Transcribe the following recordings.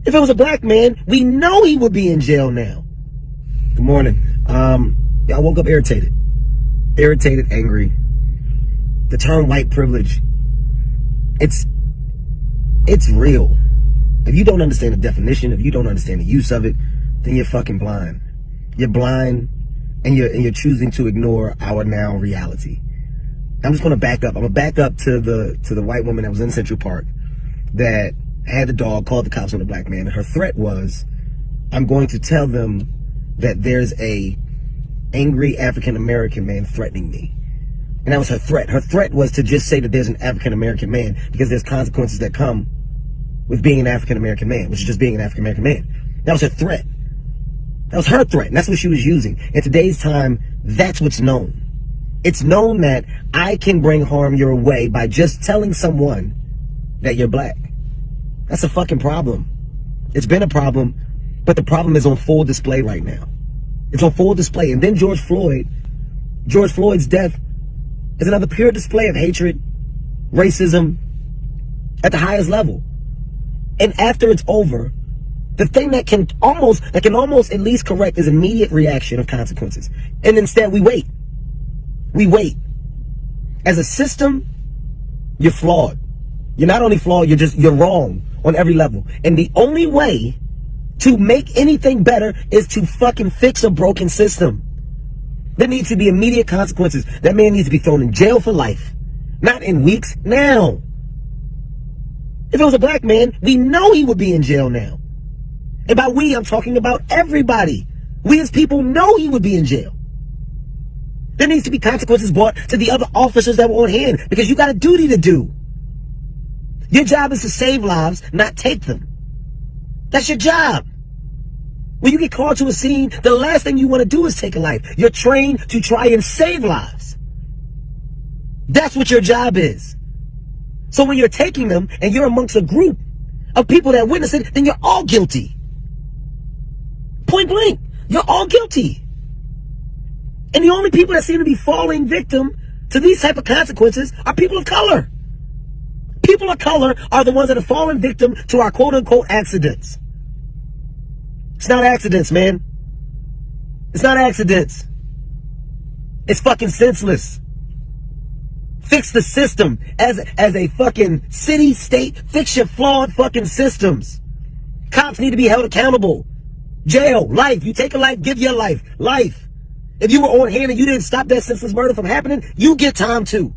If it was a black man, we know he would be in jail now. Good morning. I woke up irritated. Irritated, angry. The term white privilege, it's real. If you don't understand the definition, if you don't understand the use of it, then you're fucking blind. You're blind, and you're choosing to ignore our now reality. I'm just gonna back up. I'm gonna back up to the white woman that was in Central Park that had the dog, called the cops on the black man, and her threat was, I'm going to tell them that there's a angry African-American man threatening me. And that was her threat. Her threat was to just say that there's an African-American man, because there's consequences that come with being an African-American man, which is just being an African-American man. That was her threat. That was her threat, and that's what she was using. In today's time, that's what's known. It's known that I can bring harm your way by just telling someone that you're black. That's a fucking problem. It's been a problem, but the problem is on full display right now. It's on full display. And then George Floyd's death is another pure display of hatred, racism at the highest level. And after it's over, the thing that can almost at least correct is immediate reaction of consequences. And instead we wait. We wait. As a system, you're flawed. You're not only flawed, you're wrong on every level. And the only way to make anything better is to fucking fix a broken system. There needs to be immediate consequences. That man needs to be thrown in jail for life. Not in weeks, now. If it was a black man, we know he would be in jail now. And by we, I'm talking about everybody. We as people know he would be in jail. There needs to be consequences brought to the other officers that were on hand, because you got a duty to do. Your job is to save lives, not take them. That's your job. When you get called to a scene, the last thing you want to do is take a life. You're trained to try and save lives. That's what your job is. So when you're taking them and you're amongst a group of people that witness it, then you're all guilty. Point blank, you're all guilty. And the only people that seem to be falling victim to these type of consequences are people of color. People of color are the ones that are falling victim to our quote-unquote accidents. It's not accidents, man. It's not accidents. It's fucking senseless. Fix the system as a fucking city, state. Fix your flawed fucking systems. Cops need to be held accountable. Jail, life. You take a life, give your life. Life. If you were on hand and you didn't stop that senseless murder from happening, you get time too.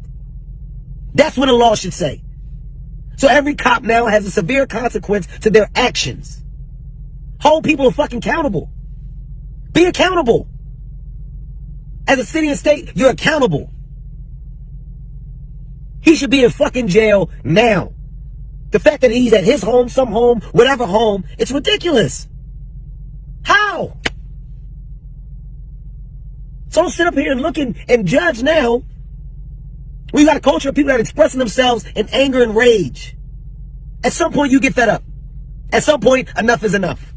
That's what a law should say. So every cop now has a severe consequence to their actions. Hold people fucking accountable. Be accountable. As a city and state, you're accountable. He should be in fucking jail now. The fact that he's at his home, some home, whatever home, it's ridiculous. How? So don't sit up here and look and judge now. We got a culture of people that are expressing themselves in anger and rage. At some point, you get fed up. At some point, enough is enough.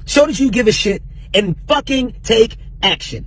Show that you give a shit and fucking take action.